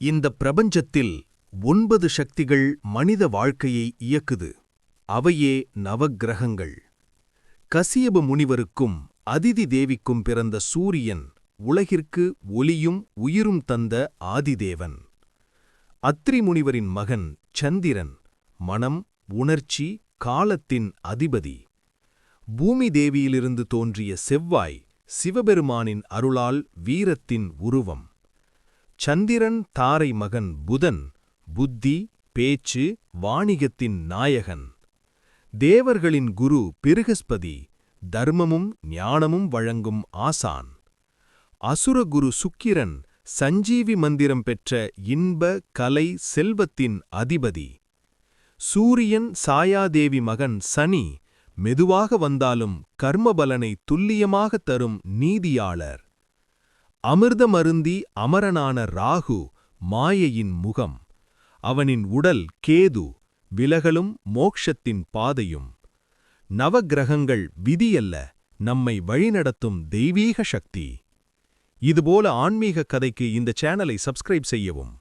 இந்த பிரபஞ்சத்தில் 9 சக்திகள் மனித வாழ்க்கையை இயக்குது. அவையே நவக்கிரகங்கள். கசியப முனிவருக்கும் அதிதி தேவிக்கும் பிறந்த சூரியன் உலகிற்கு ஒளியும் உயிரும் தந்த ஆதிதேவன். அத்ரி முனிவரின் மகன் சந்திரன் மனம், உணர்ச்சி, காலத்தின் அதிபதி. பூமி தேவியிலிருந்து தோன்றிய செவ்வாய் சிவபெருமானின் அருளால் வீரத்தின் உருவம். சந்திரன் தாரை மகன் புதன் புத்தி, பேச்சு, வாணிகத்தின் நாயகன். தேவர்களின் குரு பிருகஸ்பதி தர்மமும் ஞானமும் வழங்கும் ஆசான். அசுரகுரு சுக்கிரன் சஞ்சீவி மந்திரம் பெற்ற இன்ப, கலை, செல்வத்தின் அதிபதி. சூரியன் சாயாதேவி மகன் சனி மெதுவாக வந்தாலும் கர்மபலனை துல்லியமாக தரும் நீதியாளர். அமிர்தமருந்தி அமரனான ராகு மாயையின் முகம். அவனின் உடல் கேது, விலகலும் மோக்ஷத்தின் பாதையும். நவக்கிரகங்கள் விதியல்ல, நம்மை வழிநடத்தும் தெய்வீக சக்தி. இதுபோல ஆன்மீக கதைக்கு இந்த சேனலை சப்ஸ்கிரைப் செய்யவும்.